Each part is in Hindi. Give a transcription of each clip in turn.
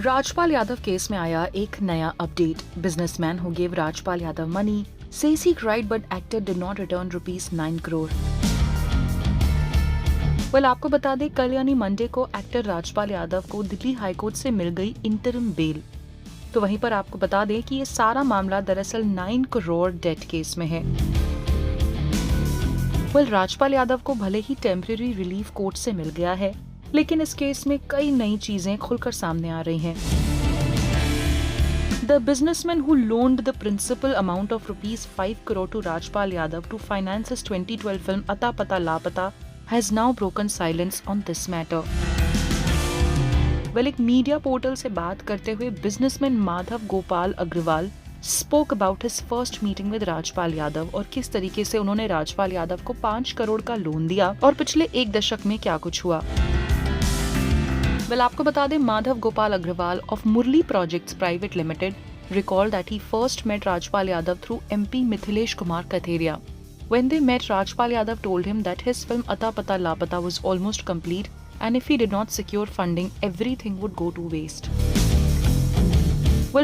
राजपाल यादव केस में आया एक नया update. Businessman who gave Rajpal Yadav money says he cried but actor did not return ₹9 crore। आपको बता दें, कल यानी मंडे को एक्टर राजपाल यादव को दिल्ली हाईकोर्ट से मिल गई इंटरिम बेल। तो वहीं पर आपको बता दें कि ये सारा मामला दरअसल 9 करोड़ डेट केस में है। राजपाल यादव को भले ही टेम्परेरी रिलीफ कोर्ट से मिल गया है, लेकिन इस केस में कई नई चीजें खुलकर सामने आ रही हैं। The businessman who loaned the principal amount of ₹5 crore to Rajpal Yadav to finance his 2012 film Ata Pata Lapata has now broken silence on this matter। एक मीडिया पोर्टल से बात करते हुए businessman Madhav Gopal Agarwal spoke about his first meeting with Rajpal Yadav और किस तरीके से उन्होंने राजपाल यादव को 5 करोड़ का लोन दिया और पिछले एक दशक में क्या कुछ हुआ। आपको बता दें, Madhav Gopal Agarwal of Murli Projects Private Limited recalled that he first met Rajpal Yadav through MP Mithilesh Kumar Katheria। When they met, Rajpal Yadav told him that his film Ata Pata Lapata was almost complete and if he did not secure funding, everything would go to waste।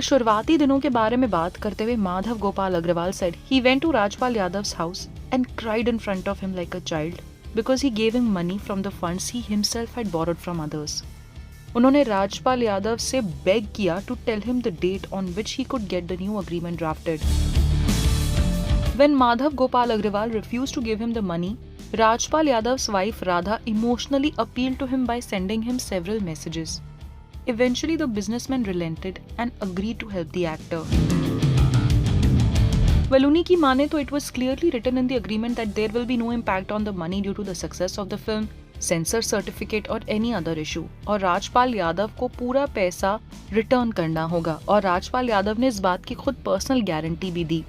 शुरुआती दिनों के बारे में बात करते हुए Madhav Gopal Agarwal said he went to Rajpal Yadav's house and cried in front of him like a child because he gave him money from the funds he himself had borrowed from others। उन्होंने राजपाल यादव से बेग किया to tell him the date on which he could get the new agreement drafted। When Madhav Gopal Agrawal refused to give him the money, Rajpal Yadav's wife Radha emotionally appealed to him by sending him several messages। Eventually, the businessman relented and agreed to help the actor। उन्हीं की माने तो it was clearly written in the agreement that there will be no impact on the money due to the success of the film, sensor certificate और एनी अदर इशू, और राजपाल यादव को पूरा पैसा रिटर्न करना होगा और राजपाल यादव ने इस बात की खुद पर्सनल गारंटी भी दी।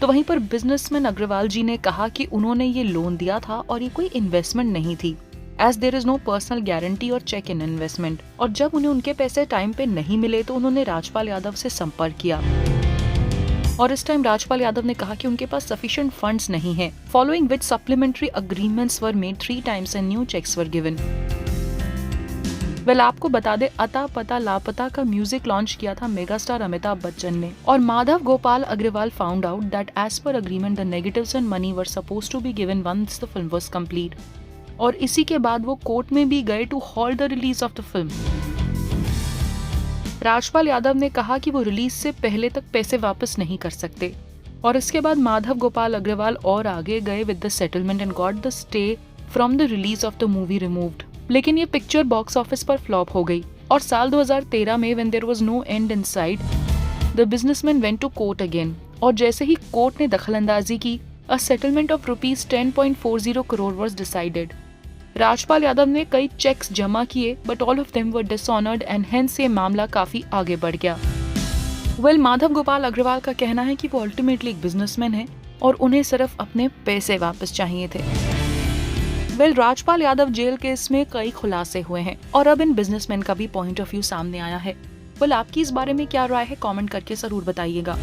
तो वहीं पर बिजनेसमैन अग्रवाल जी ने कहा कि उन्होंने ये लोन दिया था और ये कोई इन्वेस्टमेंट नहीं थी, as there is no personal guarantee और चेक इन इन्वेस्टमेंट। और जब उन्हें उनके पैसे टाइम पे नहीं मिले तो उन्होंने राजपाल यादव से संपर्क किया और इस टाइम राजपाल यादव ने कहा कि उनके पास सफिशिएंट फंड्स नहीं हैं, following which supplementary agreements were made 3 times and new cheques were given. आपको बता दे, अता पता लापता का म्यूजिक लॉन्च किया था मेगास्टार अमिताभ बच्चन ने और Madhav Gopal Agarwal found out that as per agreement the negatives and money were supposed to be given once the film was complete, और इसी के बाद वो कोर्ट में भी गए to halt the release of the film. Rajpal Yadav ने कहा कि वो रिलीज से पहले तक पैसे वापस नहीं कर सकते और इसके बाद माधव गोपाल अग्रवाल और आगे गए with the settlement and got the stay from the release of the movie removed. लेकिन ये पिक्चर बॉक्स ऑफिस पर फ्लॉप हो गई और साल 2013 में when there was no end in sight, the businessman went to court again और जैसे ही कोर्ट ने दखलंदाजी की, a settlement of ₹10.40 crore was decided. Rajpal Yadav ने कई चेक्स जमा किए but all of them were dishonoured and hence ये मामला काफी आगे बढ़ गया। माधव गोपाल अग्रवाल का कहना है कि वो अल्टीमेटली एक बिजनेसमैन है और उन्हें सिर्फ अपने पैसे वापस चाहिए थे। राजपाल यादव जेल केस में कई खुलासे हुए हैं और अब इन बिजनेसमैन का भी पॉइंट ऑफ व्यू सामने आया है। आपकी इस बारे में क्या राय है, कमेंट करके जरूर बताइएगा।